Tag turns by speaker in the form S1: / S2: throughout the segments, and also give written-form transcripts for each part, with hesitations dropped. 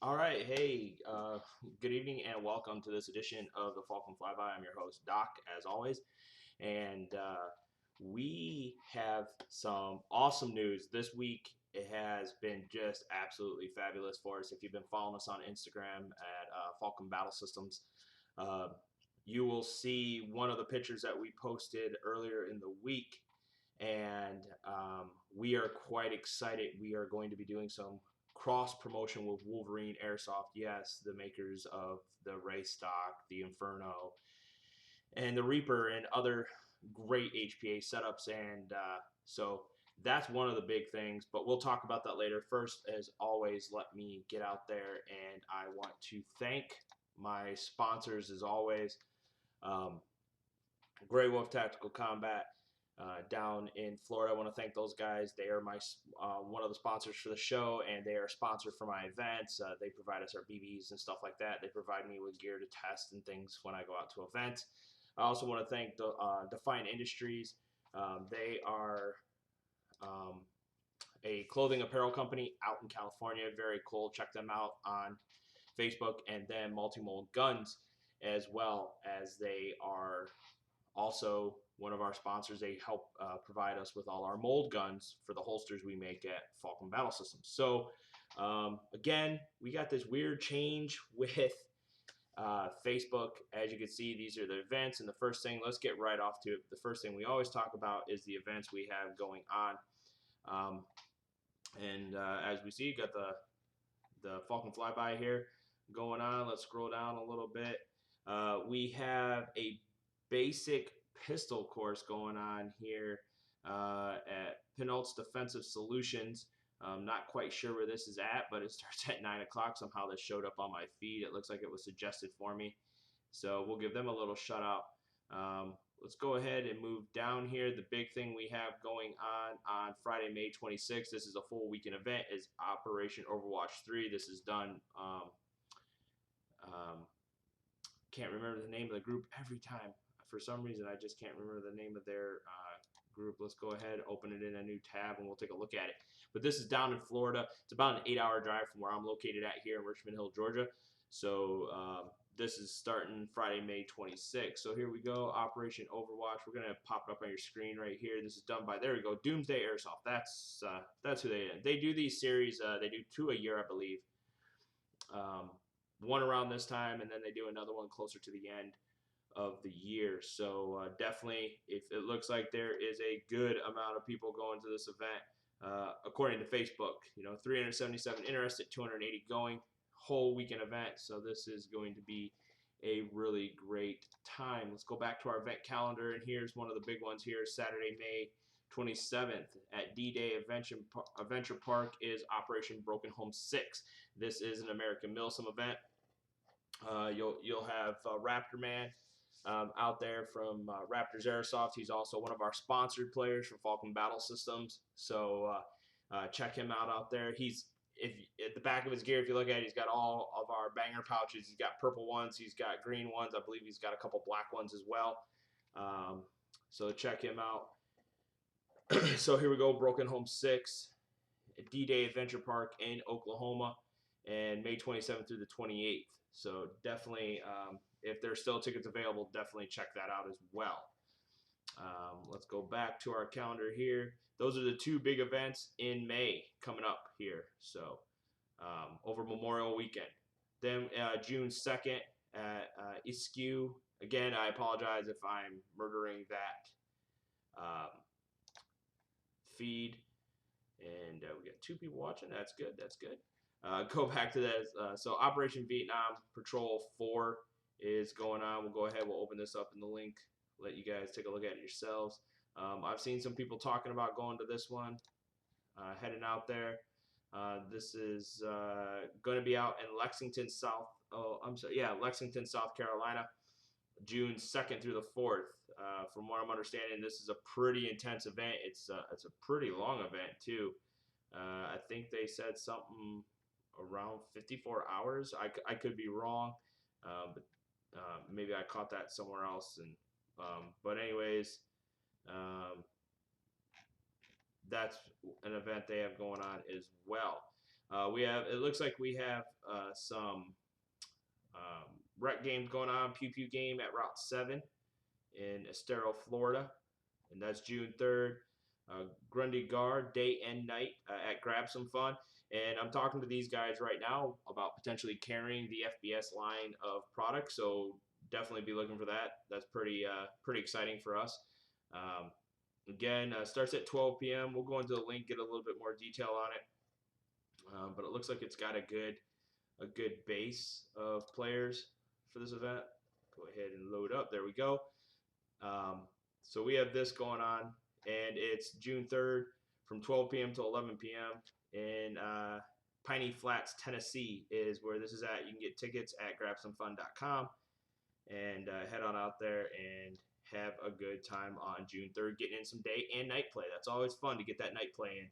S1: All right, hey, good evening and welcome to this edition of the Falcon Fly By. I'm your host, Doc, as always, and we have some awesome news this week. It has been just absolutely fabulous for us. If you've been following us on Instagram at Falcon Battle Systems, uh, you will see one of the pictures that we posted earlier in the week, and we are quite excited. We are going to be doing some cross promotion with Wolverine Airsoft. Yes, the makers of the Ray Stock, the Inferno, and the Reaper, and other great HPA setups. And so that's one of the big things, but we'll talk about that later. First, as always, let me get out there and I want to thank my sponsors as always. Um, Grey Wolf Tactical Combat down in Florida. I want to thank those guys. They are my one of the sponsors for the show, and they are a sponsor for my events. They provide us our BBs and stuff like that. They provide me with gear to test and things when I go out to events. I also want to thank the Define Industries. They are um, a clothing apparel company out in California. Very cool. Check them out on Facebook. And then Multi-Mold Guns, as well as they are also one of our sponsors. They help provide us with all our mold guns for the holsters we make at Falcon Battle Systems. So again, we got this weird change with Facebook. As you can see, these are the events, and the first thing, let's get right off to it. The first thing we always talk about is the events we have going on. Um, and as we see, you got the Falcon Fly By here going on. Let's scroll down a little bit. We have a basic pistol course going on here at Pinolt's Defensive Solutions. I'm not quite sure where this is at, but it starts at 9 o'clock. Somehow this showed up on my feed. It looks like it was suggested for me. So we'll give them a little shout out. Let's go ahead and move down here. The big thing we have going on Friday, May 26th, this is a full weekend event, is Operation Overwatch 3. This is done, can't remember the name of the group every time. For some reason, I just can't remember the name of their group. Let's go ahead, open it in a new tab, and we'll take a look at it. But this is down in Florida. It's about an 8-hour drive from where I'm located at here in Richmond Hill, Georgia. So this is starting Friday, May 26th. So here we go, Operation Overwatch. We're gonna pop it up on your screen right here. This is done by, there we go, Doomsday Airsoft. That's who they do these series. They do 2 a year, I believe. One around this time, and then they do another one closer to the end of the year. So definitely, if it looks like there is a good amount of people going to this event, according to Facebook, 377 interested, 280 going, whole weekend event. So this is going to be a really great time. Let's go back to our event calendar, and here's one of the big ones here. Saturday, May 27th at D-Day Adventure Park is Operation Broken Home 6. This is an American Milsim event. You'll have Raptor Man out there from Raptors Airsoft. He's also one of our sponsored players for Falcon Battle Systems. So check him out there. He's, if at the back of his gear, if you look at it, he's got all of our banger pouches. He's got purple ones. He's got green ones. I believe he's got a couple black ones as well. So check him out. So here we go, Broken Home 6 at D-Day Adventure Park in Oklahoma, and May 27th through the 28th. So definitely, if there's still tickets available, definitely check that out as well. Let's go back to our calendar here. Those are the 2 big events in May coming up here. So over Memorial Weekend. Then June 2nd at Iskew. Again, I apologize if I'm murdering that feed. And we got 2 people watching. That's good. That's good. Go back to that. So Operation Vietnam Patrol 4 is going on. We'll go ahead. We'll open this up in the link. Let you guys take a look at it yourselves. I've seen some people talking about going to this one, heading out there. This is going to be out in Lexington, Lexington, South Carolina, June 2nd through the 4th. From what I'm understanding, this is a pretty intense event. It's a pretty long event too. I think they said something around 54 hours. I could be wrong, but maybe I caught that somewhere else. And but anyways, that's an event they have going on as well. It looks like we have some rec games going on. Pew Pew game at Route 7 in Estero, Florida, and that's June 3rd. Grundy Guard, day and night at Grab Some Fun. And I'm talking to these guys right now about potentially carrying the FBS line of products. So definitely be looking for that. That's pretty exciting for us. Again, starts at 12 p.m. We'll go into the link, get a little bit more detail on it. But it looks like it's got a good base of players for this event. Go ahead and load up. There we go. So we have this going on, and it's June 3rd from 12 p.m. to 11 p.m. in Piney Flats, Tennessee is where this is at. You can get tickets at grabsomefun.com and head on out there and have a good time on June 3rd, getting in some day and night play. That's always fun to get that night play in.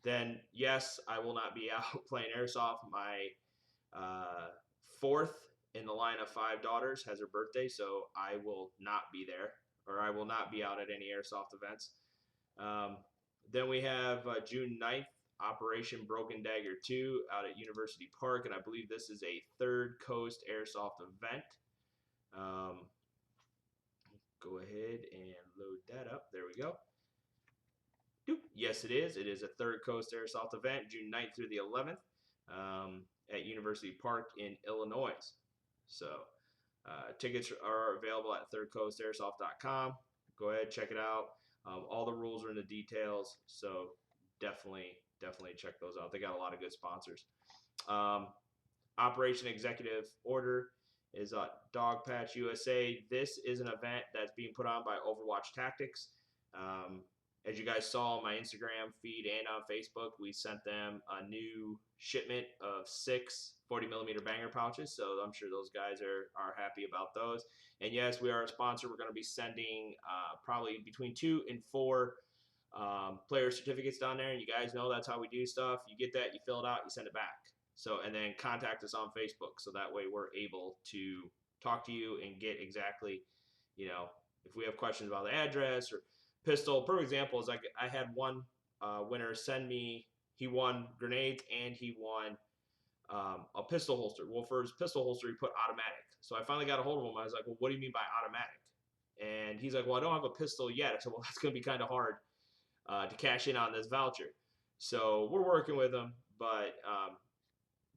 S1: Then, yes, I will not be out playing airsoft. My fourth in the line of 5 daughters has her birthday, so I will not be there, or I will not be out at any airsoft events. Then we have June 9th, Operation Broken Dagger 2 out at University Park, and I believe this is a Third Coast airsoft event. Go ahead and load that up. There we go. Yes, it is. It is a Third Coast airsoft event, June 9th through the 11th at University Park in Illinois. So tickets are available at thirdcoastairsoft.com. Go ahead, check it out. All the rules are in the details, so definitely check those out. They got a lot of good sponsors. Operation Executive Order is Dog Patch USA. This is an event that's being put on by Overwatch Tactics. As you guys saw on my Instagram feed and on Facebook, we sent them a new shipment of 6 40mm banger pouches. So I'm sure those guys are happy about those. And yes, we are a sponsor. We're going to be sending probably between 2 and 4 player certificates down there. And you guys know that's how we do stuff. You get that, you fill it out, you send it back. So, and then contact us on Facebook. So that way we're able to talk to you and get exactly, if we have questions about the address or pistol. Perfect example is like I had one winner send me, he won grenades and he won a pistol holster. Well, for his pistol holster, he put automatic. So I finally got a hold of him. I was like, well, what do you mean by automatic? And he's like, well, I don't have a pistol yet. I said, well, that's going to be kind of hard to cash in on this voucher. So we're working with him, but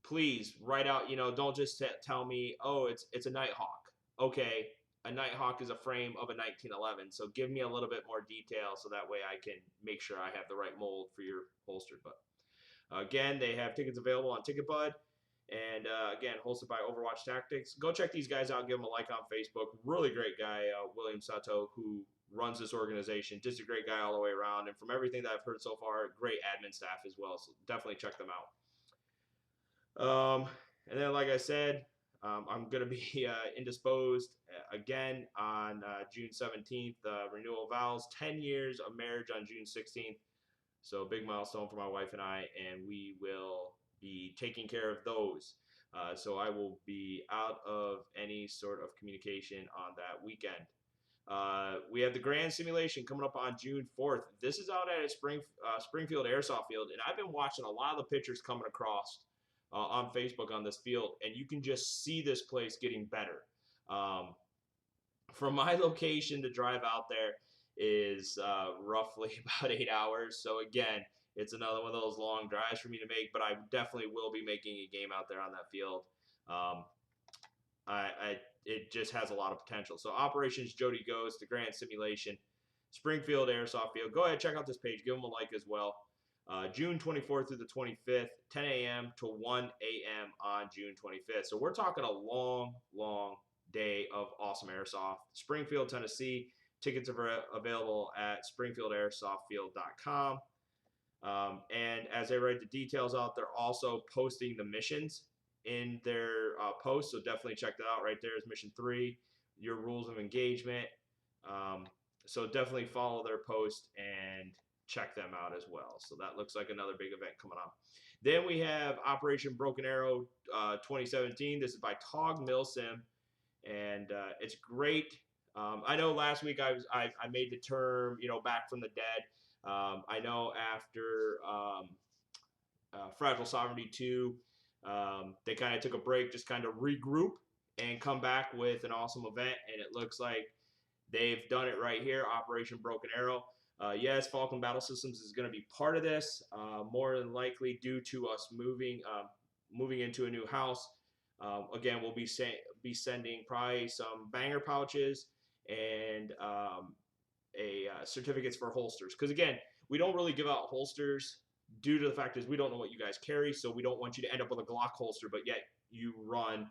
S1: please write out, don't just tell me, oh, it's a Nighthawk. Okay, a Nighthawk is a frame of a 1911. So give me a little bit more detail so that way I can make sure I have the right mold for your holster. But again, they have tickets available on TicketBud. And again, hosted by Overwatch Tactics. Go check these guys out. Give them a like on Facebook. Really great guy, William Sato, who runs this organization. Just a great guy all the way around. And from everything that I've heard so far, great admin staff as well. So definitely check them out. And then, like I said, I'm going to be indisposed again on June 17th. Renewal vows, 10 years of marriage on June 16th. So big milestone for my wife and I, and we will be taking care of those. So I will be out of any sort of communication on that weekend. We have the Grand Simulation coming up on June 4th. This is out at a Springfield Airsoft Field, and I've been watching a lot of the pictures coming across on Facebook on this field, and you can just see this place getting better. From my location to drive out there is roughly about 8 hours. So again, it's another one of those long drives for me to make, but I definitely will be making a game out there on that field. It just has a lot of potential. So Operations Jody Goes, the Grand Simulation, Springfield Airsoft Field. Go ahead, check out this page. Give them a like as well. June 24th through the 25th, 10 a.m. to 1 a.m. on June 25th. So we're talking a long, long day of awesome airsoft. Springfield, Tennessee. Tickets are available at springfieldairsoftfield.com. And as I write the details out, they're also posting the missions in their post. So definitely check that out. Right there is mission 3, your rules of engagement. So definitely follow their post and check them out as well. So that looks like another big event coming on. Then we have Operation Broken Arrow 2017. This is by Tog Milsim, and it's great. I know last week I made the term, back from the dead. I know after Fragile Sovereignty 2. They kind of took a break, just kind of regroup and come back with an awesome event. And it looks like they've done it right here, Operation Broken Arrow. Yes, Falcon Battle Systems is going to be part of this, more than likely due to us moving into a new house. Again, we'll be sending probably some banger pouches and certificates for holsters. Because again, we don't really give out holsters due to the fact is we don't know what you guys carry, so we don't want you to end up with a Glock holster, but yet you run,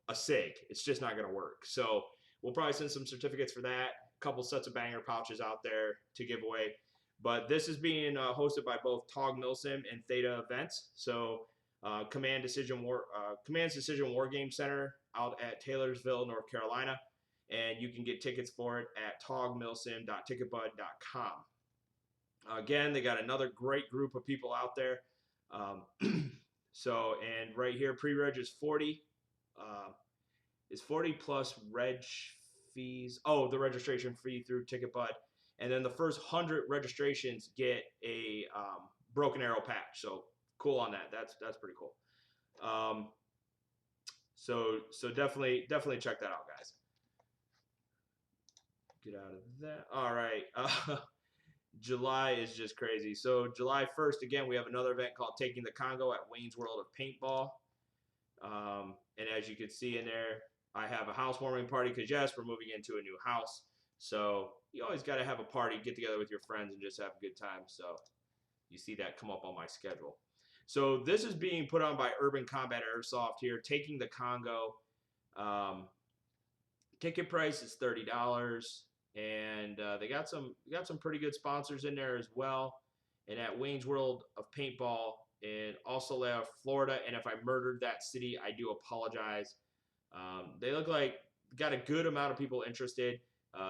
S1: a SIG. It's just not going to work. So we'll probably send some certificates for that. A couple sets of banger pouches out there to give away. But this is being hosted by both Tog Milsim and Theta Events. So Command's Decision War Game Center out at Taylorsville, North Carolina. And you can get tickets for it at togmilsim.ticketbud.com. Again, they got another great group of people out there. And right here, pre-reg is 40. Is 40 plus reg fees. Oh, the registration fee through TicketBud. And then the first 100 registrations get a Broken Arrow patch. So cool on that. That's pretty cool. So definitely check that out, guys. Get out of that. All right. July is just crazy. So July 1st, again, we have another event called Taking the Congo at Wayne's World of Paintball. And as you can see in there, I have a housewarming party because, yes, we're moving into a new house. So you always got to have a party, get together with your friends, and just have a good time. So you see that come up on my schedule. So this is being put on by Urban Combat Airsoft here, Taking the Congo. Ticket price is $30. And they got some pretty good sponsors in there as well. And at Wayne's World of Paintball in Osceola, Florida. And if I murdered that city, I do apologize. They look like got a good amount of people interested.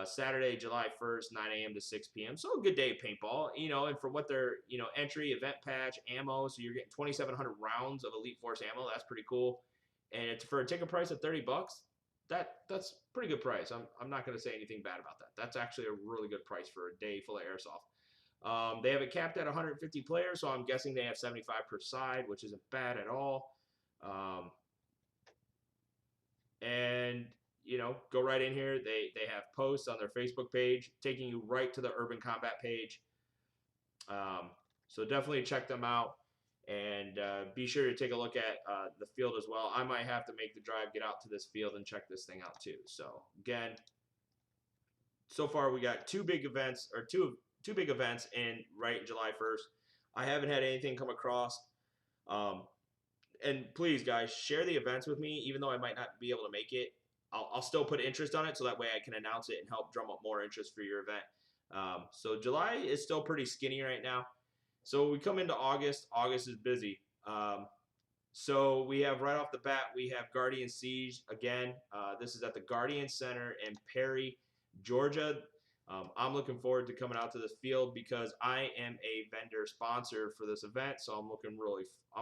S1: Saturday, July 1st, 9 a.m. to 6 p.m. So a good day of paintball, and for what their, entry, event patch, ammo. So you're getting 2,700 rounds of Elite Force ammo. That's pretty cool. And it's for a ticket price of $30. That's pretty good price. I'm not going to say anything bad about that. That's actually a really good price for a day full of airsoft. They have it capped at 150 players, so I'm guessing they have 75 per side, which isn't bad at all. And go right in here. They have posts on their Facebook page taking you right to the Urban Combat page. So definitely check them out. And be sure to take a look at the field as well. I might have to make the drive, get out to this field, and check this thing out too. So again, so far we got two big events in July 1st. I haven't had anything come across. And please, guys, share the events with me, even though I might not be able to make it. I'll still put interest on it, so that way I can announce it and help drum up more interest for your event. So July is still pretty skinny right now. So we come into August. August is busy. So we have right off the bat, we have Guardian Siege again. This is at the Guardian Center in Perry, Georgia. I'm looking forward to coming out to this field because I am a vendor sponsor for this event. So I'm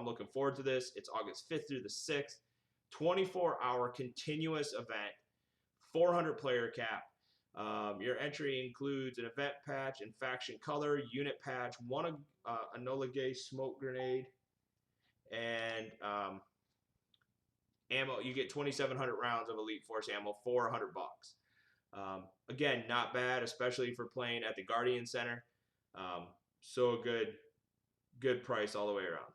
S1: looking forward to this. It's August 5th through the 6th, 24-hour continuous event, 400 player cap. Your entry includes an event patch and faction color, unit patch, one Enola Gay smoke grenade, and ammo. You get 2,700 rounds of Elite Force ammo for $100. Again, not bad, especially for playing at the Guardian Center. So good price all the way around.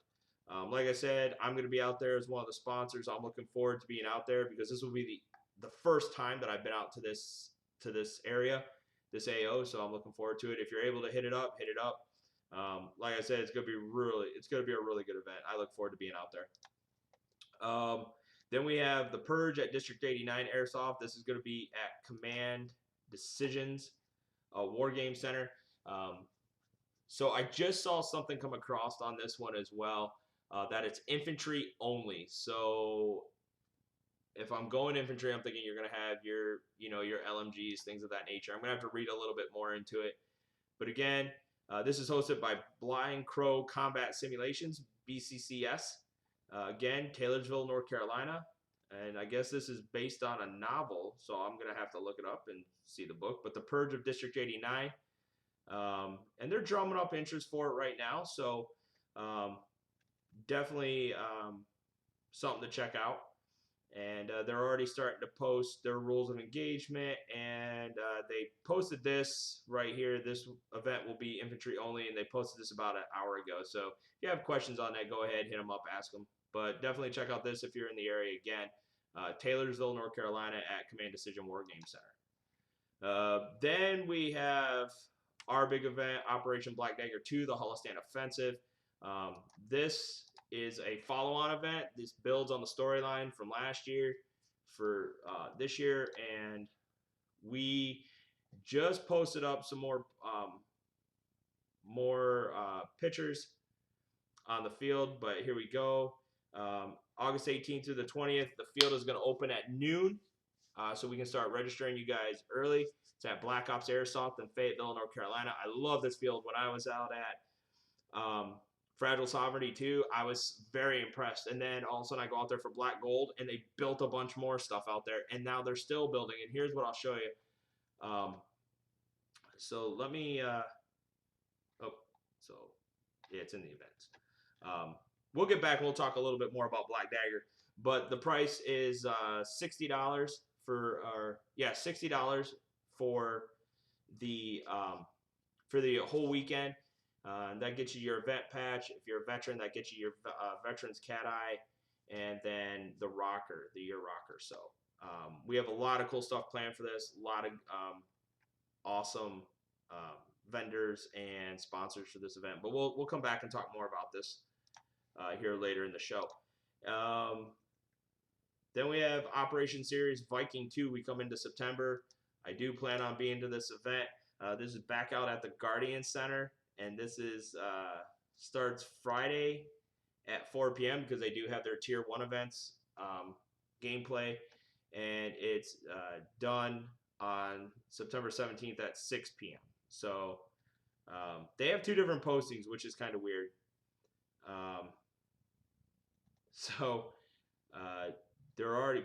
S1: Like I said, I'm going to be out there as one of the sponsors. I'm looking forward to being out there because this will be the first time that I've been out to this area, this AO. So I'm looking forward to it. If you're able to hit it up, hit it up. Like I said, it's going to be a really good event. I look forward to being out there. Then we have the Purge at District 89 Airsoft. This is going to be at Command Decisions War Game Center. So I just saw something come across on this one as well, that it's infantry only. So if I'm going infantry, I'm thinking you're going to have your LMGs, things of that nature. I'm going to have to read a little bit more into it. But again, this is hosted by Blind Crow Combat Simulations, BCCS. Again, Taylorsville, North Carolina. And I guess this is based on a novel, so I'm going to have to look it up and see the book. But The Purge of District 89. And they're drumming up interest for it right now. So Um, definitely something to check out. And they're already starting to post their rules of engagement, and they posted this right here. This event will be infantry only, and they posted this about an hour ago. So if you have questions on that, go ahead, hit them up, ask them. But definitely check out this if you're in the area. Again, Taylorsville, North Carolina at Command Decision War Game Center. Then we have our big event, Operation Black Dagger 2, the Hollistan Offensive. This is a follow-on event. This builds on the storyline from last year for this year, and we just posted up some more pictures on the field. But here we go. August 18th through the 20th, the field is going to open at noon, so we can start registering you guys early. It's at Black Ops Airsoft in Fayetteville, North Carolina. I love this field. When I was out at Fragile Sovereignty too, I was very impressed. And then all of a sudden I go out there for Black Gold, and they built a bunch more stuff out there, and now they're still building. And here's what I'll show you. So let me so yeah, it's in the events. We'll get back and we'll talk a little bit more about Black Dagger, but the price is $60 for $60 for the whole weekend. That gets you your event patch. If you're a veteran, that gets you your veteran's cat eye, and then the rocker, the year rocker. So we have a lot of cool stuff planned for this. A lot of awesome vendors and sponsors for this event. But we'll come back and talk more about this here later in the show. Then we have Operation Series Viking 2. We come into September. I do plan on being to this event. This is back out at the Guardian Center, and this is starts Friday at 4 p.m. because they do have their Tier 1 events gameplay, and it's done on September 17th at 6 p.m. So they have two different postings, which is kind of weird.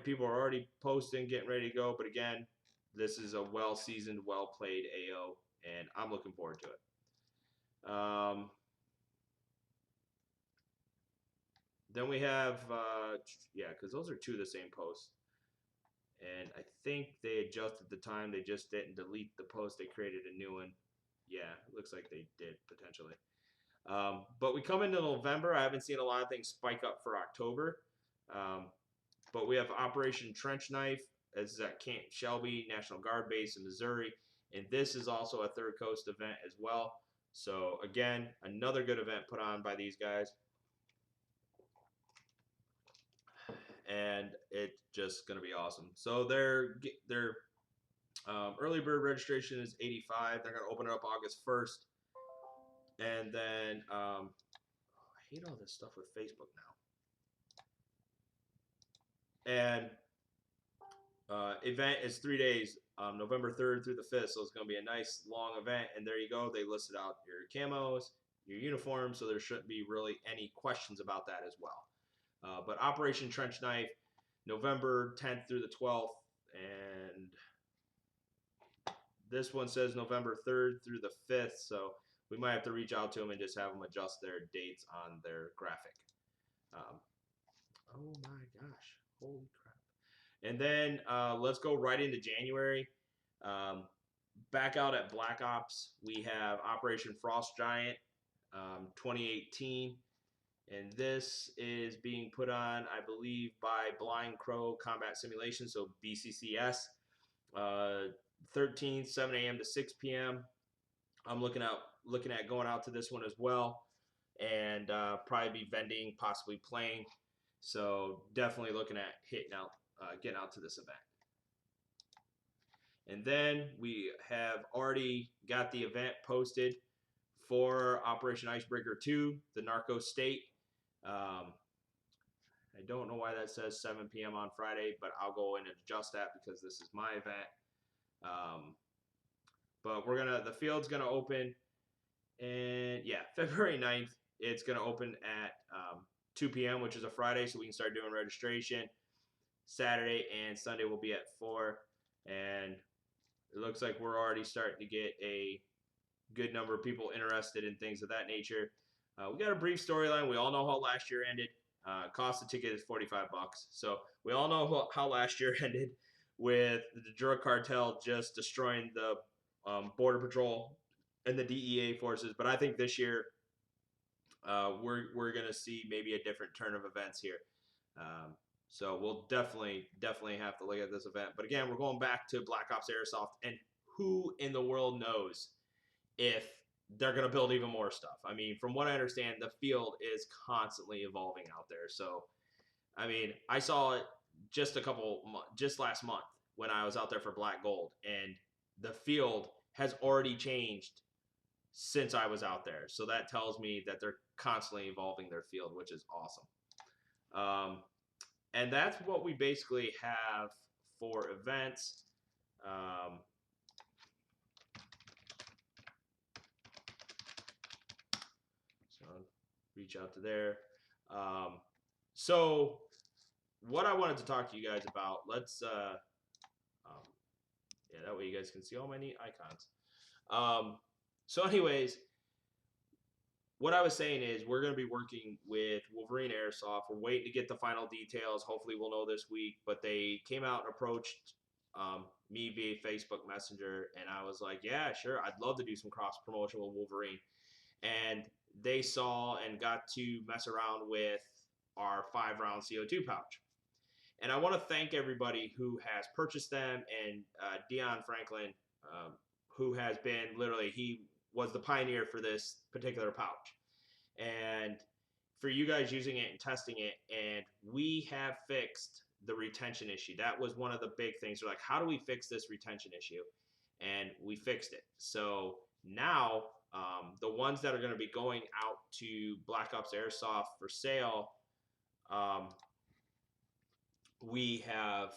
S1: People are already posting, getting ready to go. But again, this is a well-seasoned, well-played AO, and I'm looking forward to it. Then we have, because those are two of the same posts. And I think they adjusted the time. They just didn't delete the post. They created a new one. Yeah, it looks like they did, potentially. But we come into November. I haven't seen a lot of things spike up for October. But we have Operation Trench Knife. This is at Camp Shelby National Guard Base in Missouri. And this is also a Third Coast event as well. So, again, another good event put on by these guys. And it's just going to be awesome. So their early bird registration is $85. They're going to open it up August 1st. And then, I hate all this stuff with Facebook now. And event is 3 days, November 3rd through the 5th. So it's going to be a nice long event. And there you go. They listed out your camos, your uniforms. So there shouldn't be really any questions about that as well. But Operation Trench Knife, November 10th through the 12th. And this one says November 3rd through the 5th. So we might have to reach out to them and just have them adjust their dates on their graphic. Oh my gosh. Holy crap. And then let's go right into January. Back out at Black Ops, we have Operation Frost Giant 2018. And this is being put on, I believe, by Blind Crow Combat Simulation, so BCCS. 13th, 7 a.m. to 6 p.m. I'm looking at going out to this one as well, and probably be vending, possibly playing. So definitely looking at getting out to this event. And then we have already got the event posted for Operation Icebreaker 2, the Narco State. I don't know why that says 7 p.m. on Friday, but I'll go in and adjust that because this is my event. But the field's gonna open, and yeah, February 9th, it's gonna open at 2 p.m., which is a Friday, so we can start doing registration. Saturday and Sunday will be at 4, and it looks like we're already starting to get a good number of people interested in things of that nature. We got a brief storyline. We all know how last year ended. Cost of ticket is $45. So we all know how last year ended with the drug cartel just destroying the border patrol and the DEA forces. But I think this year we're gonna see maybe a different turn of events here. Um, so we'll definitely have to look at this event. But again, we're going back to Black Ops Airsoft, and who in the world knows if they're going to build even more stuff. I mean, from what I understand, the field is constantly evolving out there. So, I mean, I saw it just last month when I was out there for Black Gold, and the field has already changed since I was out there. So that tells me that they're constantly evolving their field, which is awesome. And that's what we basically have for events. So reach out to there. So what I wanted to talk to you guys about, yeah, that way you guys can see all my neat icons. So anyways, what I was saying is we're going to be working with Wolverine Airsoft. We're waiting to get the final details. Hopefully we'll know this week, but they came out and approached me via Facebook Messenger, and I was like, yeah, sure, I'd love to do some cross promotion with Wolverine. And they saw and got to mess around with our 5-round CO2 pouch. And I want to thank everybody who has purchased them, and Dion Franklin, who has been literally, he was the pioneer for this particular pouch. And for you guys using it and testing it, and we have fixed the retention issue. That was one of the big things. We're like, how do we fix this retention issue? And we fixed it. So now the ones that are going to be going out to Black Ops Airsoft for sale, we have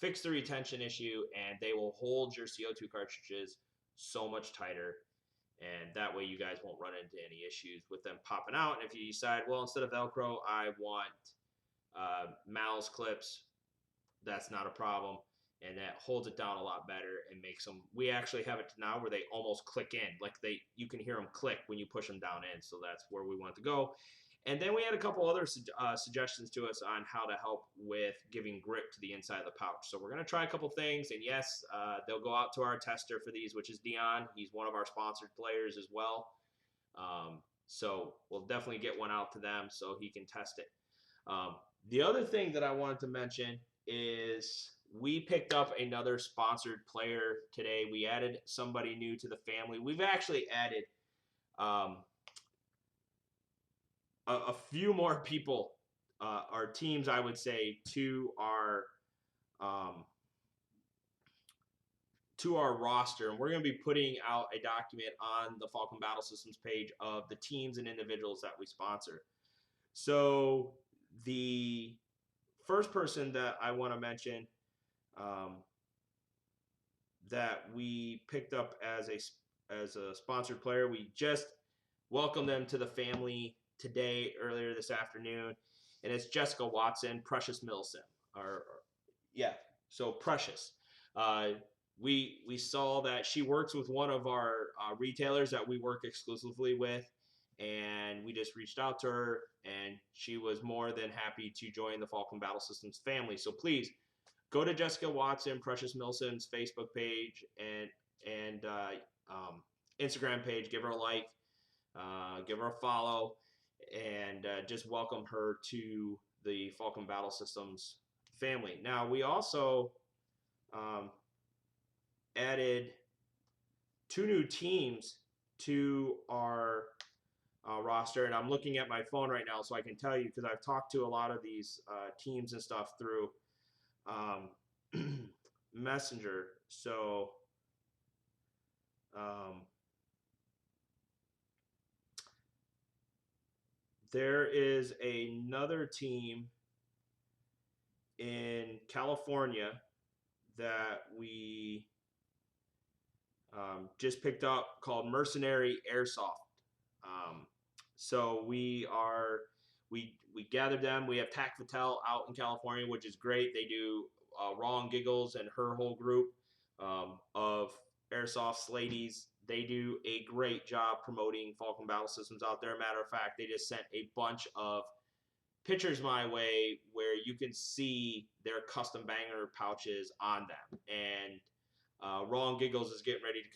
S1: fixed the retention issue, and they will hold your CO2 cartridges so much tighter. And that way you guys won't run into any issues with them popping out. And if you decide, well, instead of Velcro, I want Mal's clips, that's not a problem. And that holds it down a lot better and makes them, we actually have it now where they almost click in. Like you can hear them click when you push them down in. So that's where we want to go. And then we had a couple other suggestions to us on how to help with giving grip to the inside of the pouch. So we're going to try a couple things. And yes, they'll go out to our tester for these, which is Dion. He's one of our sponsored players as well. So we'll definitely get one out to them so he can test it. The other thing that I wanted to mention is we picked up another sponsored player today. We added somebody new to the family. We've actually added a few more people, our teams, I would say, to our roster, and we're going to be putting out a document on the Falcon Battle Systems page of the teams and individuals that we sponsor. So the first person that I want to mention that we picked up as a sponsored player, we just welcomed them to the family today, earlier this afternoon, and it's Jessica Watson, Precious Milsim. So Precious. We saw that she works with one of our retailers that we work exclusively with, and we just reached out to her, and she was more than happy to join the Falcon Battle Systems family. So please go to Jessica Watson, Precious Milsim's Facebook page and Instagram page. Give her a like, give her a follow, and just welcome her to the Falcon Battle Systems family. Now, we also added 2 new teams to our roster, and I'm looking at my phone right now so I can tell you, because I've talked to a lot of these teams and stuff through Messenger. So there is another team in California that we just picked up called Mercenary Airsoft. So we gathered them. We have Tac Patel out in California, which is great. They do Raw and Giggles and her whole group of Airsoft ladies they do a great job promoting Falcon Battle Systems out there. Matter of fact, they just sent a bunch of pictures my way where you can see their custom banger pouches on them. And Raw and Giggles is getting ready to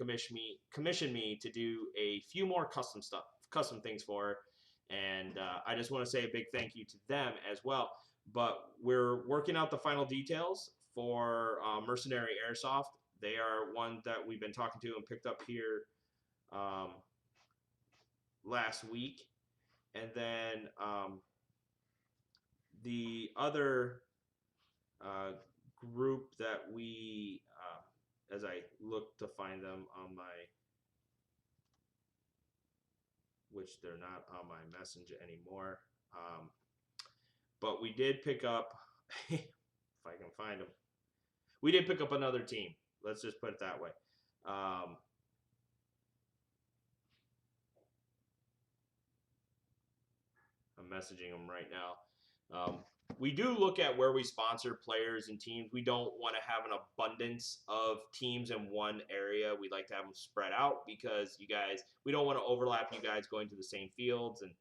S1: commission me to do a few more custom things for her. And I just want to say a big thank you to them as well. But we're working out the final details for Mercenary Airsoft. They are one that we've been talking to and picked up here last week. And then the other group that we, as I look to find them on my, which they're not on my message anymore, but we did pick up, if I can find them, we did pick up another team. Let's just put it that way. I'm messaging them right now. We do look at where we sponsor players and teams. We don't want to have an abundance of teams in one area. We like to have them spread out because we don't want to overlap you guys going to the same fields and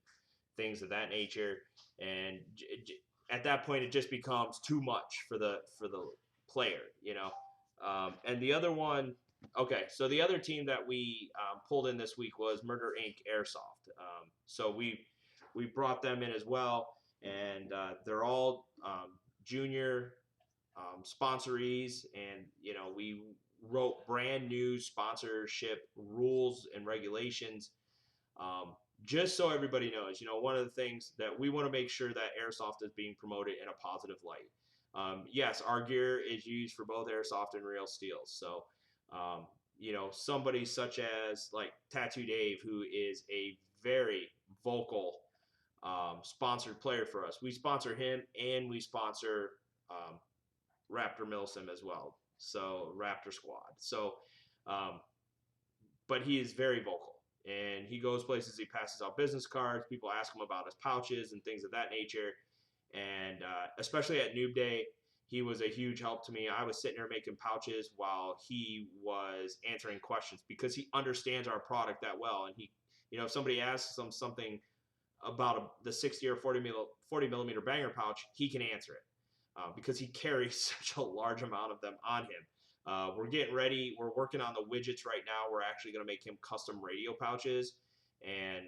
S1: things of that nature. And at that point, it just becomes too much for the player, And the other one, okay, so the other team that we pulled in this week was Murder Inc. Airsoft. So we brought them in as well, and they're all junior sponsorees, and we wrote brand new sponsorship rules and regulations, just so everybody knows. One of the things that we want to make sure that airsoft is being promoted in a positive light. Yes, our gear is used for both airsoft and real steels. So, somebody such as like Tattoo Dave, who is a very vocal sponsored player for us. We sponsor him and we sponsor Raptor Milsim as well. So Raptor Squad. So, but he is very vocal and he goes places. He passes out business cards. People ask him about his pouches and things of that nature. And especially at Noob Day, he was a huge help to me. I was sitting there making pouches while he was answering questions because he understands our product that well. And he, if somebody asks him something about the 60 or 40 millimeter banger pouch, he can answer it because he carries such a large amount of them on him. We're getting ready. We're working on the widgets right now. We're actually going to make him custom radio pouches and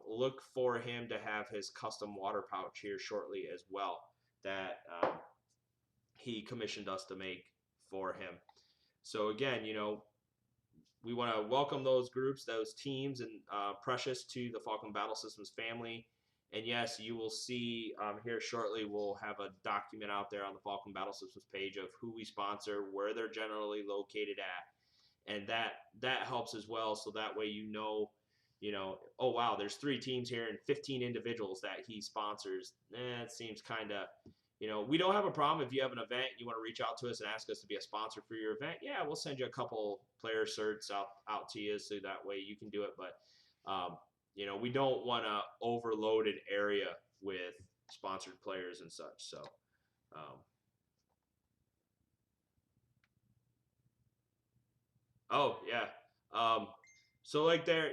S1: look for him to have his custom water pouch here shortly as well that he commissioned us to make for him. So again, we want to welcome those groups, those teams, and Precious to the Falcon Battle Systems family. And yes, you will see here shortly, we'll have a document out there on the Falcon Battle Systems page of who we sponsor, where they're generally located at. And that helps as well. So that way, oh, wow, there's 3 teams here and 15 individuals that he sponsors. It seems kind of, we don't have a problem if you have an event, you want to reach out to us and ask us to be a sponsor for your event. Yeah, we'll send you a couple player certs out to you so that way you can do it. But, we don't want to overload an area with sponsored players and such. So, oh, yeah. So like there,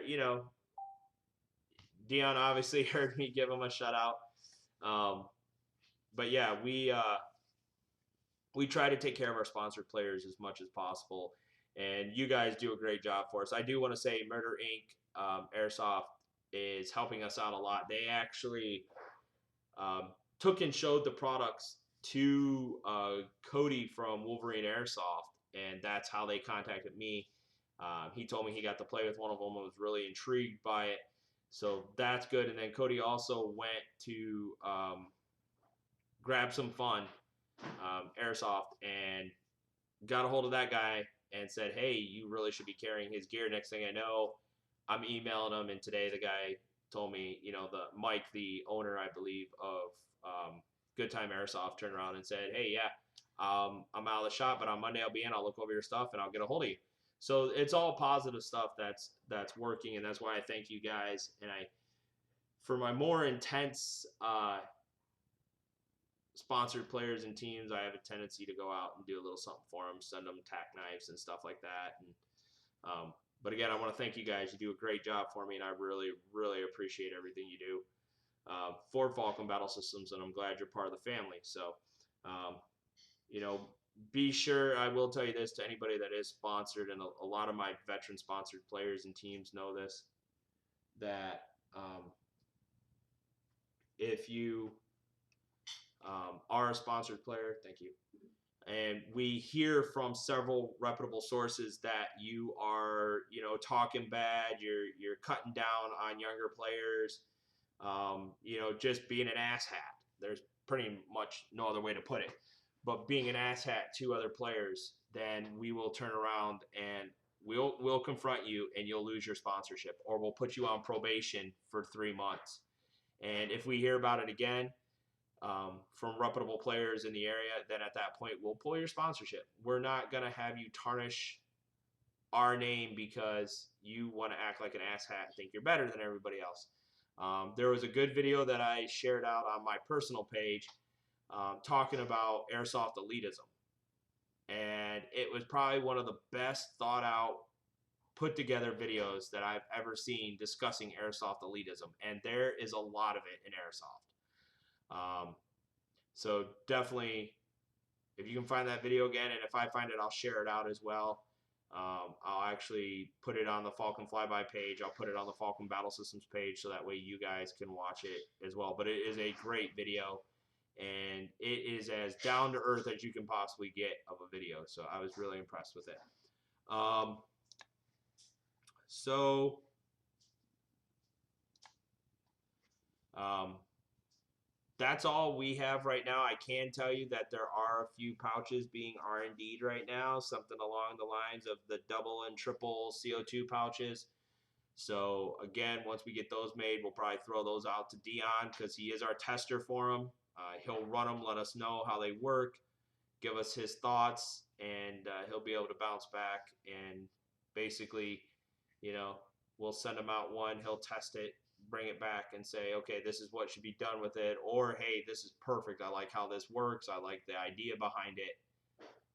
S1: Dion obviously heard me give him a shout out. But yeah, we try to take care of our sponsored players as much as possible, and you guys do a great job for us. I do want to say Murder Inc. Airsoft is helping us out a lot. They actually took and showed the products to Cody from Wolverine Airsoft, and that's how they contacted me. He told me he got to play with one of them and was really intrigued by it. So that's good. And then Cody also went to grab some fun airsoft and got a hold of that guy and said, hey, you really should be carrying his gear. Next thing I know, I'm emailing him, and today the guy told me, the Mike, the owner, I believe, of Good Time Airsoft, turned around and said, hey, yeah, I'm out of the shop, but on Monday I'll be in, I'll look over your stuff and I'll get a hold of you. So it's all positive stuff that's working, and that's why I thank you guys. And for my more intense sponsored players and teams, I have a tendency to go out and do a little something for them, send them tack knives and stuff like that. And But again, I want to thank you guys. You do a great job for me, and I really, really appreciate everything you do for Falcon Battle Systems, and I'm glad you're part of the family. So, um, you know, be sure, I will tell you this to anybody that is sponsored, and a lot of my veteran sponsored players and teams know this, that if you are a sponsored player, thank you. And we hear from several reputable sources that you are, talking bad. You're cutting down on younger players. Just being an asshat. There's pretty much no other way to put it. But being an asshat to other players, then we will turn around and we'll confront you, and you'll lose your sponsorship, or we'll put you on probation for 3 months. And if we hear about it again, from reputable players in the area, then at that point we'll pull your sponsorship. We're not going to have you tarnish our name because you want to act like an asshat and think you're better than everybody else. There was a good video that I shared out on my personal page talking about airsoft elitism. And it was probably one of the best thought out, put together videos that I've ever seen discussing airsoft elitism. And there is a lot of it in airsoft. So definitely, if you can find that video again, and if I find it, I'll share it out as well. I'll actually put it on the Falcon Fly By page. I'll put it on the Falcon Battle Systems page, so that way you guys can watch it as well. But it is a great video, and it is as down to earth as you can possibly get of a video. So I was really impressed with it. That's all we have right now. I can tell you that there are a few pouches being R&D'd right now, something along the lines of the double and triple CO2 pouches. So again, once we get those made, we'll probably throw those out to Dion, because he is our tester for them. He'll run them, let us know how they work, give us his thoughts, and he'll be able to bounce back. And basically, we'll send him out one, he'll test it, bring it back and say, okay, this is what should be done with it, or hey, this is perfect, I like how this works, I like the idea behind it.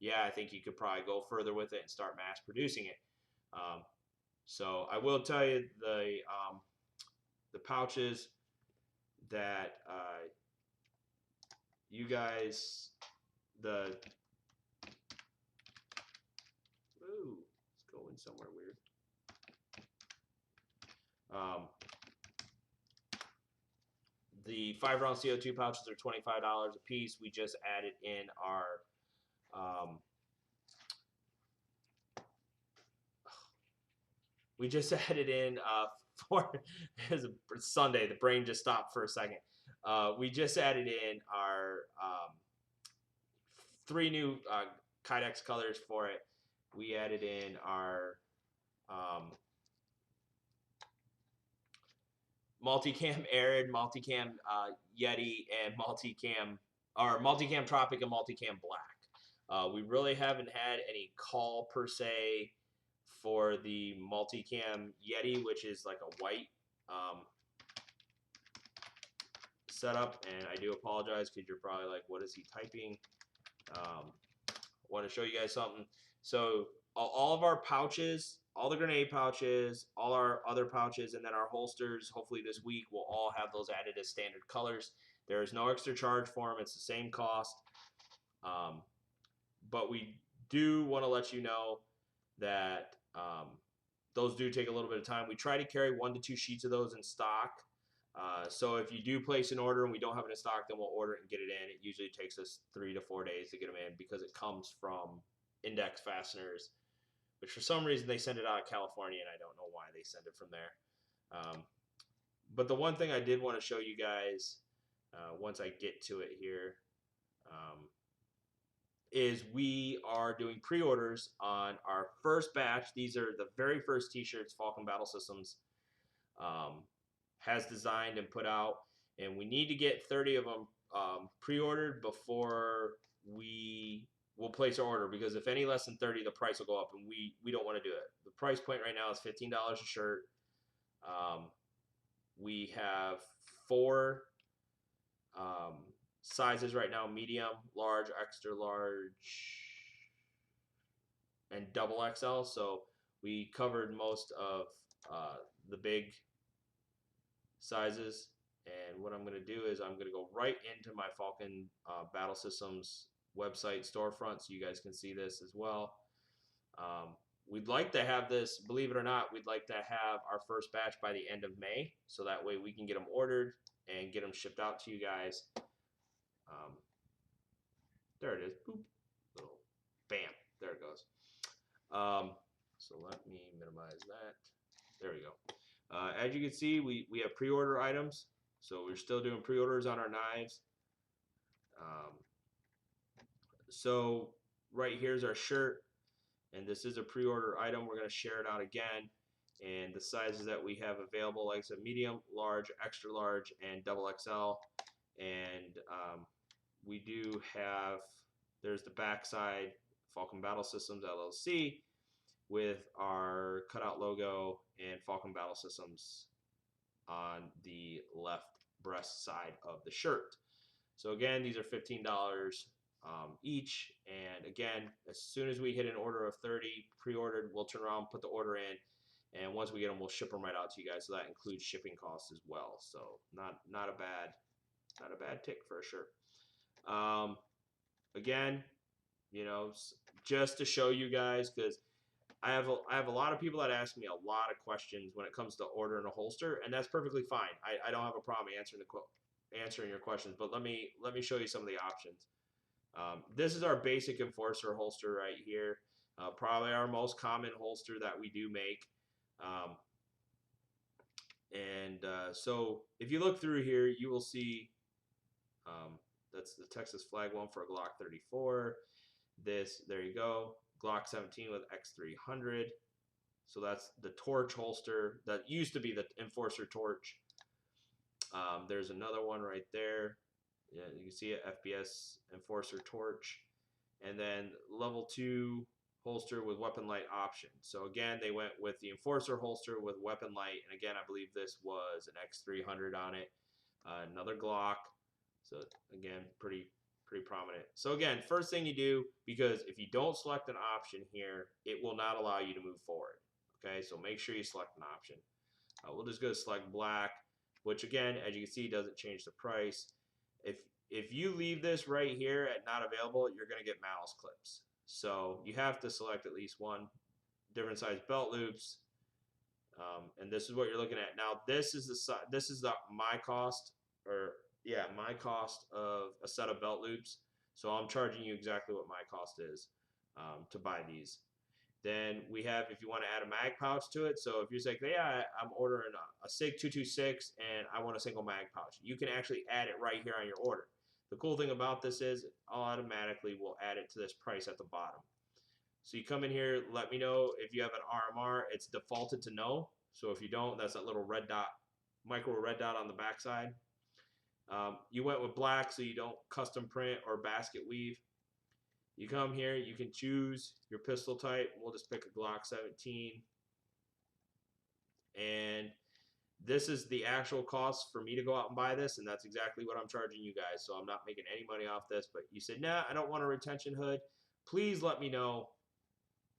S1: Yeah, I think you could probably go further with it and start mass producing it. So I will tell you, the pouches that you guys, ooh, it's going somewhere weird. The 5-round CO2 pouches are $25 a piece. We just added in our for Sunday. The brain just stopped for a second. We just added in our 3 new Kydex colors for it. We added in our multicam Arid, multicam Yeti, and multicam Tropic and multicam Black. We really haven't had any call per se for the multicam Yeti, which is like a white setup, and I do apologize because you're probably like, what is he typing? I want to show you guys something. So all of our pouches, all the grenade pouches, all our other pouches, and then our holsters, hopefully this week, will all have those added as standard colors. There is no extra charge for them. It's the same cost. But we do want to let you know that those do take a little bit of time. We try to carry 1 to 2 sheets of those in stock. So if you do place an order and we don't have it in stock, then we'll order it and get it in. It usually takes us 3 to 4 days to get them in, because it comes from Index Fasteners, which for some reason they send it out of California, and I don't know why they send it from there. But the one thing I did want to show you guys, once I get to it here, is we are doing pre-orders on our first batch. These are the very first t-shirts Falcon Battle Systems has designed and put out, and we need to get 30 of them pre-ordered before we will place our order, because if any less than 30, the price will go up, and we don't want to do it. The price point right now is $15 a shirt. We have 4 sizes right now: medium, large, extra large, and double XL. So we covered most of the big sizes. And what I'm going to do is I'm going to go right into my Falcon Battle Systems website storefront so you guys can see this as well. We'd like to have this, believe it or not, we'd like to have our first batch by the end of May, so that way we can get them ordered and get them shipped out to you guys. There it is. Boop. Little bam. There it goes. So let me minimize that. There we go. As you can see, we have pre-order items. So we're still doing pre-orders on our knives. So right here's our shirt. And this is a pre-order item. We're going to share it out again. And the sizes that we have available, like I said, medium, large, extra large, and double XL. And we do have, there's the backside, Falcon Battle Systems LLC, with our cutout logo and Falcon Battle Systems on the left breast side of the shirt. So again, these are $15 each. And again, as soon as we hit an order of 30 pre-ordered, we'll turn around, put the order in, and once we get them, we'll ship them right out to you guys. So that includes shipping costs as well. So not a bad tick for a shirt. Again, you know, just to show you guys, because I have a lot of people that ask me a lot of questions when it comes to ordering a holster, and that's perfectly fine. I don't have a problem answering your questions, but let me show you some of the options. This is our basic enforcer holster right here. Probably our most common holster that we do make. So if you look through here, you will see that's the Texas flag one for a Glock 34. There you go, Glock 17 with X300. So that's the torch holster that used to be the enforcer torch. There's another one right there. Yeah, you can see it, FPS enforcer torch, and then level 2 holster with weapon light option. So again, they went with the enforcer holster with weapon light, and again, I believe this was an X300 on it. Another Glock. So again, pretty prominent. So again, first thing you do, because if you don't select an option here, it will not allow you to move forward. Okay, so make sure you select an option. We'll just go to select black, which again, as you can see, doesn't change the price. If you leave this right here at not available, you're going to get malice clips. So you have to select at least one. Different size belt loops, and this is what you're looking at. Now this is my cost, my cost of a set of belt loops. So I'm charging you exactly what my cost is to buy these. Then we have, if you want to add a mag pouch to it, so if you're like, yeah, I'm ordering a SIG 226 and I want a single mag pouch, you can actually add it right here on your order. The cool thing about this is it automatically will add it to this price at the bottom. So you come in here, let me know if you have an RMR. It's defaulted to no. So if you don't, that's that little red dot, micro red dot on the backside. You went with black so you don't custom print or basket weave. You come here, you can choose your pistol type. We'll just pick a Glock 17. And this is the actual cost for me to go out and buy this, and that's exactly what I'm charging you guys. So I'm not making any money off this, but you said, nah, I don't want a retention hood. Please let me know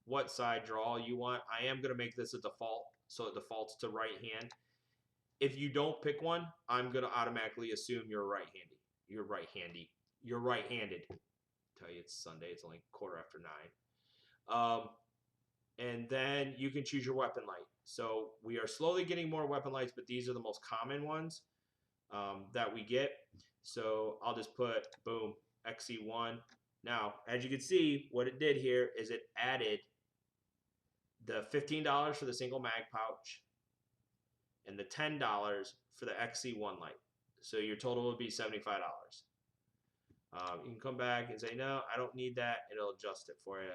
S1: what side draw you want. I am going to make this a default, so it defaults to right hand. If you don't pick one, I'm going to automatically assume you're right-handed. You're right-handed. Tell you it's Sunday, it's only 9:15. And then you can choose your weapon light. So we are slowly getting more weapon lights, but these are the most common ones that we get. So I'll just put, boom, XC1. Now, as you can see, what it did here is it added the $15 for the single mag pouch and the $10 for the XC1 light. So your total would be $75. You can come back and say, no, I don't need that. It'll adjust it for you.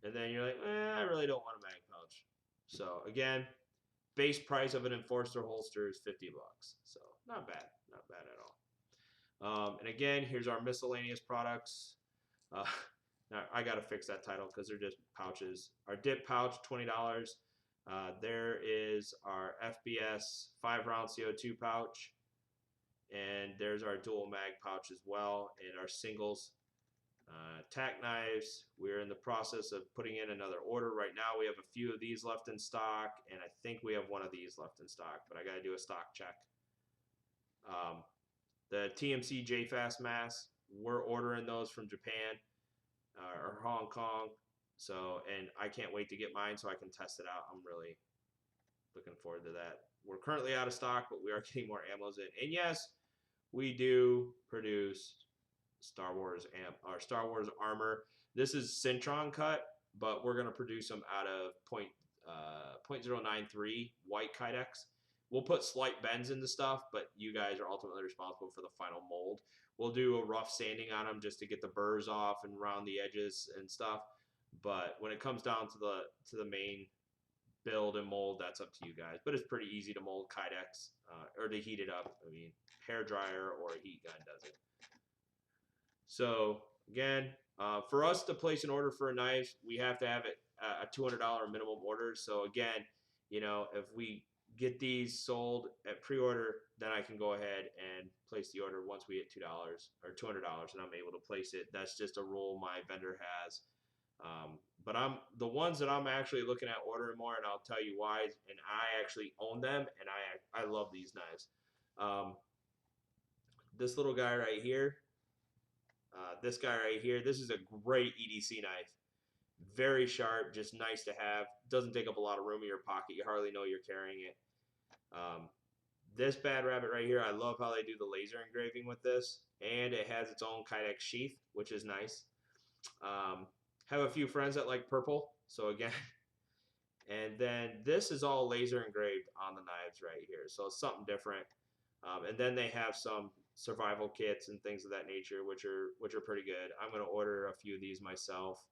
S1: And then you're like, I really don't want a mag pouch. So again, base price of an enforcer holster is $50. So not bad at all. And again, here's our miscellaneous products. Now I got to fix that title because they're just pouches. Our dip pouch, $20. There is our FBS 5-round CO2 pouch. And there's our dual mag pouch as well, and our singles. Tack knives, we're in the process of putting in another order. Right now we have a few of these left in stock, and I think we have one of these left in stock, but I got to do a stock check. The TMC JFast masks, we're ordering those from Japan or Hong Kong. So, and I can't wait to get mine so I can test it out. I'm really looking forward to that. We're currently out of stock, but we are getting more ammos in. And yes, we do produce Star Wars armor. This is Syntron cut, but we're gonna produce them out of .093 white Kydex. We'll put slight bends into stuff, but you guys are ultimately responsible for the final mold. We'll do a rough sanding on them just to get the burrs off and round the edges and stuff. But when it comes down to the main build and mold, that's up to you guys. But it's pretty easy to mold Kydex or to heat it up. I mean, hair dryer or a heat gun does it. So again, for us to place an order for a knife, we have to have it a $200 minimum order. So again, you know, if we get these sold at pre-order, then I can go ahead and place the order once we hit $2 or $200, and I'm able to place it. That's just a rule my vendor has. But I'm the ones that I'm actually looking at ordering more, and I'll tell you why. And I actually own them, and I love these knives. This little guy right here, this guy right here, this is a great EDC knife. Very sharp, just nice to have. Doesn't take up a lot of room in your pocket. You hardly know you're carrying it. This bad rabbit right here, I love how they do the laser engraving with this, and it has its own Kydex sheath, which is nice. Have a few friends that like purple, so again, and then this is all laser engraved on the knives right here, so it's something different. And then they have some survival kits and things of that nature, which are pretty good. I'm going to order a few of these myself.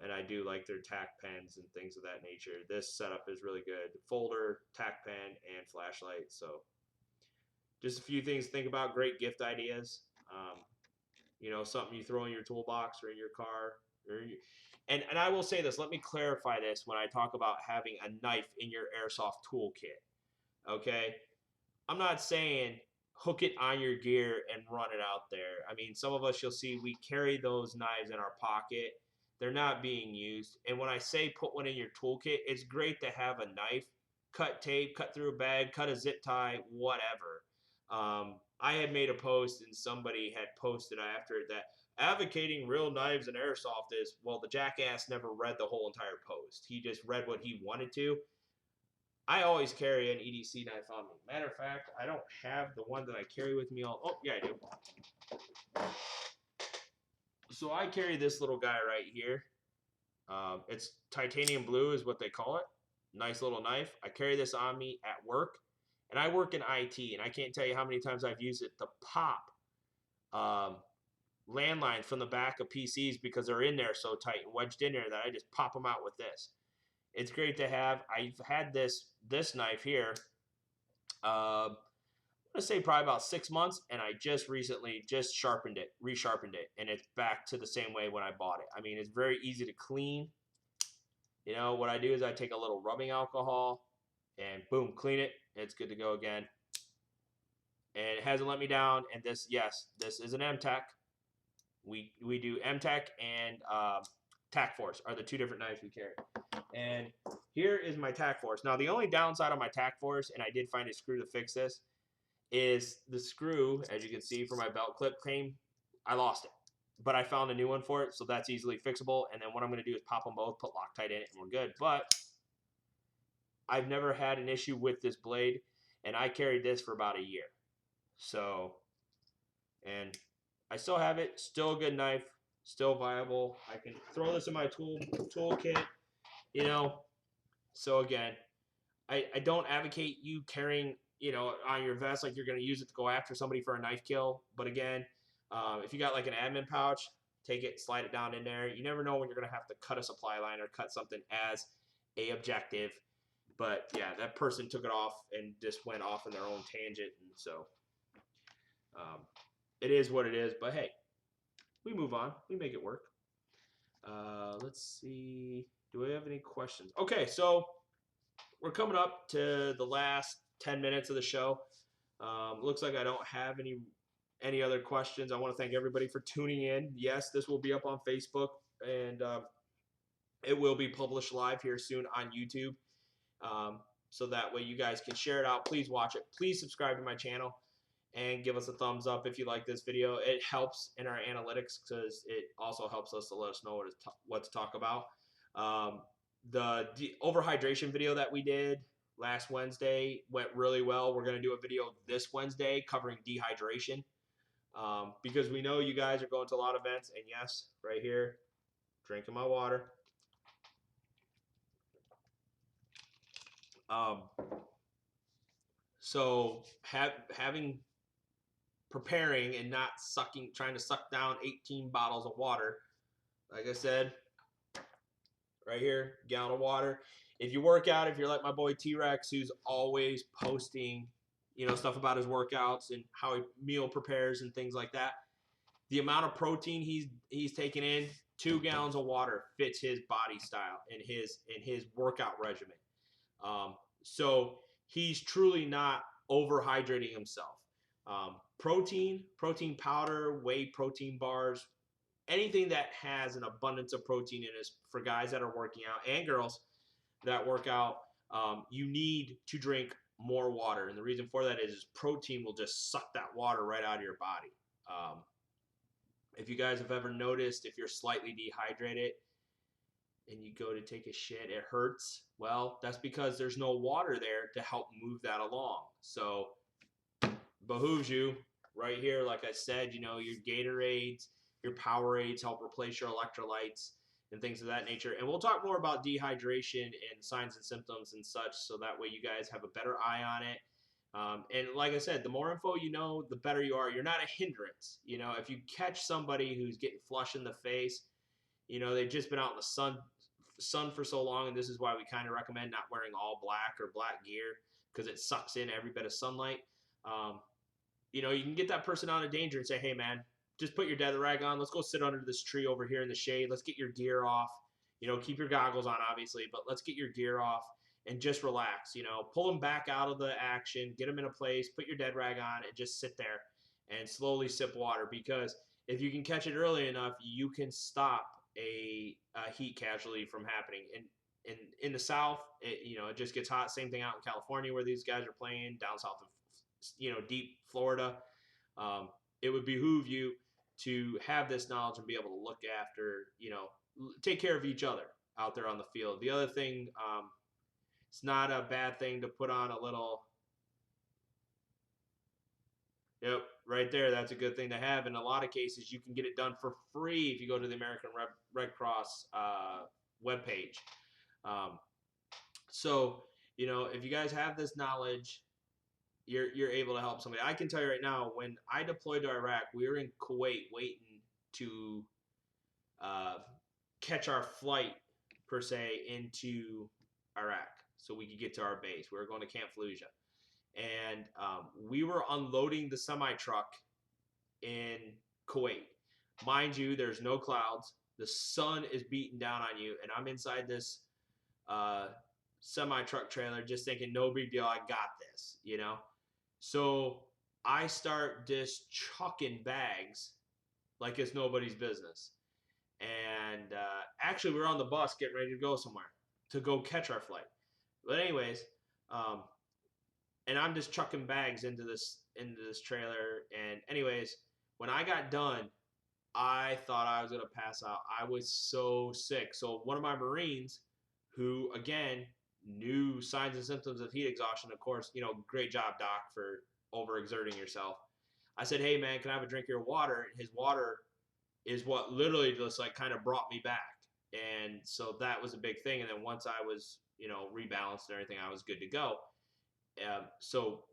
S1: And I do like their tack pens and things of that nature. This setup is really good. Folder, tack pen, and flashlight. So just a few things to think about. Great gift ideas. You know, something you throw in your toolbox or in your car. And I will say this. Let me clarify this when I talk about having a knife in your airsoft toolkit. Okay? I'm not saying hook it on your gear and run it out there. I mean, some of us, you'll see, we carry those knives in our pocket. They're not being used. And when I say put one in your toolkit, it's great to have a knife, cut tape, cut through a bag, cut a zip tie, whatever. I had made a post and somebody had posted after it that advocating real knives and airsoft is, well, the jackass never read the whole entire post. He just read what he wanted to. I always carry an EDC knife on me. Matter of fact, I don't have the one that I carry with me all. Oh, yeah, I do. So I carry this little guy right here. It's titanium blue is what they call it. Nice little knife. I carry this on me at work. And I work in IT, and I can't tell you how many times I've used it to pop landlines from the back of PCs because they're in there so tight and wedged in there that I just pop them out with this. It's great to have. I've had this knife here, I'm going to say probably about 6 months, and I just recently resharpened it, and it's back to the same way when I bought it. I mean, it's very easy to clean. You know, what I do is I take a little rubbing alcohol and boom, clean it. It's good to go again. And it hasn't let me down. And this is an MTech. We do MTech and TAC Force are the two different knives we carry. And here is my TAC Force. Now, the only downside on my TAC Force, and I did find a screw to fix this, is the screw, as you can see for my belt clip came, I lost it. But I found a new one for it, so that's easily fixable. And then what I'm going to do is pop them both, put Loctite in it, and we're good. But I've never had an issue with this blade, and I carried this for about a year. So, and I still have it, still a good knife, still viable. I can throw this in my toolkit, you know. So again, I don't advocate you carrying, you know, on your vest like you're going to use it to go after somebody for a knife kill. But again, if you got like an admin pouch, take it, slide it down in there. You never know when you're going to have to cut a supply line or cut something as a objective. But yeah, that person took it off and just went off in their own tangent. And so it is what it is. But hey, we move on. We make it work. Let's see. Do we have any questions? Okay, so we're coming up to the last 10 minutes of the show. Looks like I don't have any any other questions, I want to thank everybody for tuning in. Yes, this will be up on Facebook, and it will be published live here soon on YouTube. So that way you guys can share it out. Please watch it. Please subscribe to my channel and give us a thumbs up if you like this video. It helps in our analytics because it also helps us to let us know what to talk about. The overhydration video that we did last Wednesday went really well. We're going to do a video this Wednesday covering dehydration because we know you guys are going to a lot of events. And yes, right here, drinking my water. So preparing and not trying to suck down 18 bottles of water. Like I said, right here, gallon of water. If you work out, if you're like my boy T-Rex, who's always posting, stuff about his workouts and how he meal prepares and things like that, the amount of protein he's taking in, 2 gallons of water fits his body style and his workout regimen. So he's truly not overhydrating himself. Protein powder, whey protein bars, anything that has an abundance of protein in it for guys that are working out and girls that work out, you need to drink more water. And the reason for that is protein will just suck that water right out of your body. If you guys have ever noticed, if you're slightly dehydrated and you go to take a shit, it hurts. Well, that's because there's no water there to help move that along. So behooves you right here, like I said, your Gatorades, your Powerades help replace your electrolytes and things of that nature. And we'll talk more about dehydration and signs and symptoms and such, so that way you guys have a better eye on it. And like I said, the more info you know, the better you are. You're not a hindrance. If you catch somebody who's getting flushed in the face, they've just been out in the sun for so long, and this is why we kind of recommend not wearing all black or black gear, because it sucks in every bit of sunlight. You can get that person out of danger and say, hey man, just put your death rag on. Let's go sit under this tree over here in the shade. Let's get your gear off. Keep your goggles on, obviously, but let's get your gear off and just relax. Pull them back out of the action, get them in a place, put your dead rag on, and just sit there and slowly sip water. Because if you can catch it early enough, you can stop a heat casualty from happening. And in the South, it just gets hot. Same thing out in California where these guys are playing, down south of deep Florida. It would behoove you to have this knowledge and be able to look after, take care of each other out there on the field. The other thing, it's not a bad thing to put on a little, yep, right there. That's a good thing to have. In a lot of cases, you can get it done for free if you go to the American Red Cross webpage. So, if you guys have this knowledge, you're able to help somebody. I can tell you right now, when I deployed to Iraq, we were in Kuwait waiting to catch our flight, per se, into Iraq so we could get to our base. We were going to Camp Fallujah. And we were unloading the semi-truck in Kuwait. Mind you, there's no clouds. The sun is beating down on you, and I'm inside this semi-truck trailer just thinking, no big deal, I got this, So I start just chucking bags like it's nobody's business. And actually, we were on the bus getting ready to go somewhere to go catch our flight. But anyways, and I'm just chucking bags into this trailer. And anyways, when I got done, I thought I was going to pass out. I was so sick. So one of my Marines, who, again, knew signs and symptoms of heat exhaustion, of course, great job, Doc, for overexerting yourself. I said, hey, man, can I have a drink of your water? And his water is what literally just kind of brought me back. And so that was a big thing. And then once I was, rebalanced and everything, I was good to go. So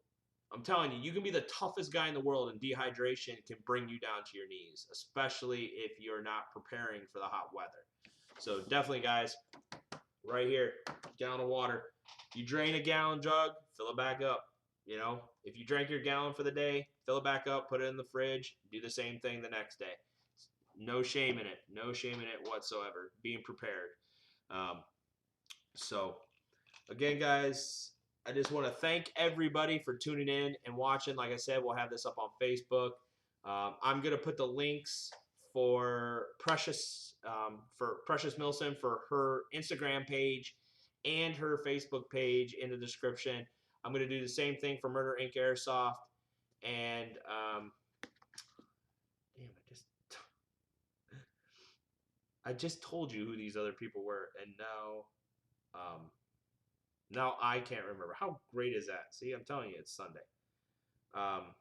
S1: I'm telling you, you can be the toughest guy in the world, and dehydration can bring you down to your knees, especially if you're not preparing for the hot weather. So definitely, guys, right here, gallon of water. You drain a gallon jug, fill it back up. If you drank your gallon for the day, fill it back up, put it in the fridge, do the same thing the next day. No shame in it. No shame in it whatsoever. Being prepared. So, again, guys, I just want to thank everybody for tuning in and watching. Like I said, we'll have this up on Facebook. I'm gonna put the links for Precious Milson for her Instagram page and her Facebook page in the description. I'm gonna do the same thing for Murder Inc. Airsoft, and damn, I just told you who these other people were, and now I can't remember. How great is that? See, I'm telling you, it's Sunday. Um,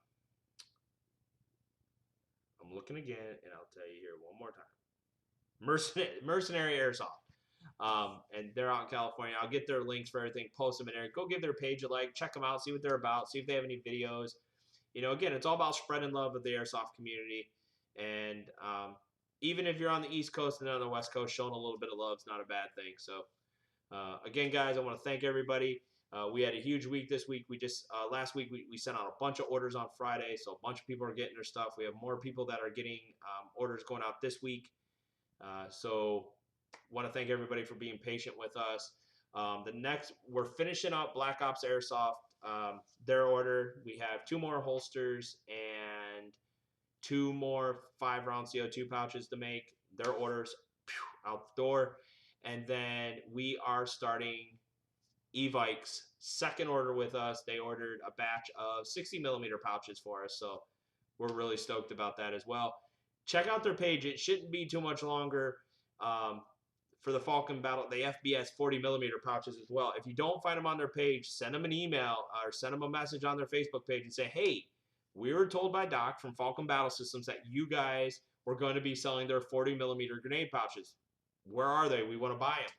S1: I'm looking again, and I'll tell you here one more time. Mercenary Airsoft. And they're out in California. I'll get their links for everything, post them in there. Go give their page a like, check them out, see what they're about, see if they have any videos. Again, it's all about spreading love of the airsoft community. And even if you're on the East Coast and on the West Coast, showing a little bit of love is not a bad thing. So, again, guys, I want to thank everybody. We had a huge week this week. We just last week we sent out a bunch of orders on Friday, so a bunch of people are getting their stuff. We have more people that are getting orders going out this week. So want to thank everybody for being patient with us. We're finishing up Black Ops Airsoft. Their order. We have 2 more holsters and 2 more 5-round CO2 pouches to make. Their orders out the door, and then we are starting Evike's second order with us. They ordered a batch of 60 millimeter pouches for us, so we're really stoked about that as well. Check out their page. It shouldn't be too much longer for the Falcon Battle. They FBS 40 millimeter pouches as well. If you don't find them on their page, send them an email or send them a message on their Facebook page and say, hey, we were told by Doc from Falcon Battle Systems that you guys were going to be selling their 40 millimeter grenade pouches. Where are they? We want to buy them,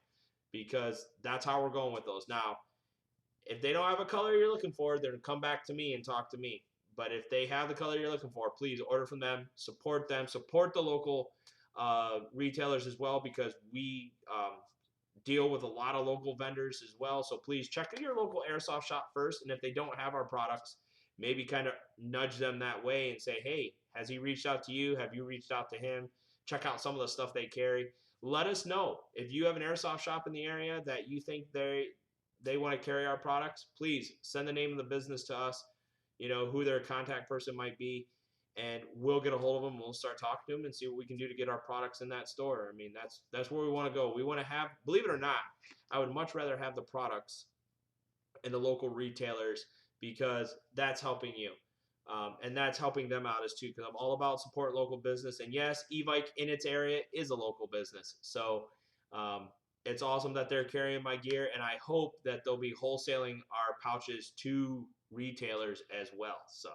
S1: because that's how we're going with those. Now, if they don't have a color you're looking for, then come back to me and talk to me. But if they have the color you're looking for, please order from them, support the local retailers as well, because we deal with a lot of local vendors as well. So please check in your local airsoft shop first, and if they don't have our products, maybe kind of nudge them that way and say, hey, has he reached out to you? Have you reached out to him? Check out some of the stuff they carry. Let us know if you have an airsoft shop in the area that you think they want to carry our products. Please send the name of the business to us, who their contact person might be, and we'll get a hold of them. We'll start talking to them and see what we can do to get our products in that store. I mean, that's where we want to go. We want to have, believe it or not, I would much rather have the products in the local retailers, because that's helping you. And that's helping them out as too, because I'm all about support local business. And yes, Evike in its area is a local business. So it's awesome that they're carrying my gear, and I hope that they'll be wholesaling our pouches to retailers as well. So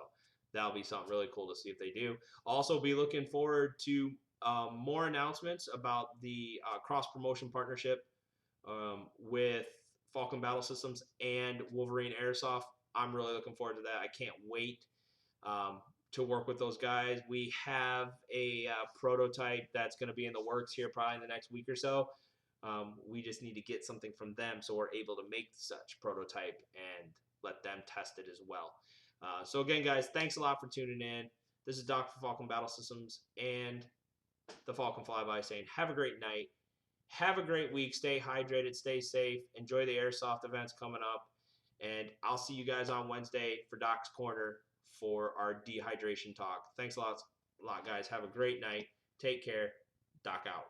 S1: that'll be something really cool to see if they do. Also, be looking forward to more announcements about the cross-promotion partnership with Falcon Battle Systems and Wolverine Airsoft. I'm really looking forward to that. I can't wait to work with those guys. We have a prototype that's going to be in the works here probably in the next week or so. We just need to get something from them so we're able to make such prototype and let them test it as well. So again, guys, thanks a lot for tuning in. This is Doc for Falcon Battle Systems and the Falcon Fly By saying have a great night. Have a great week. Stay hydrated. Stay safe. Enjoy the airsoft events coming up. And I'll see you guys on Wednesday for Doc's Corner for our dehydration talk. Thanks a lot, guys. Have a great night. Take care. Doc out.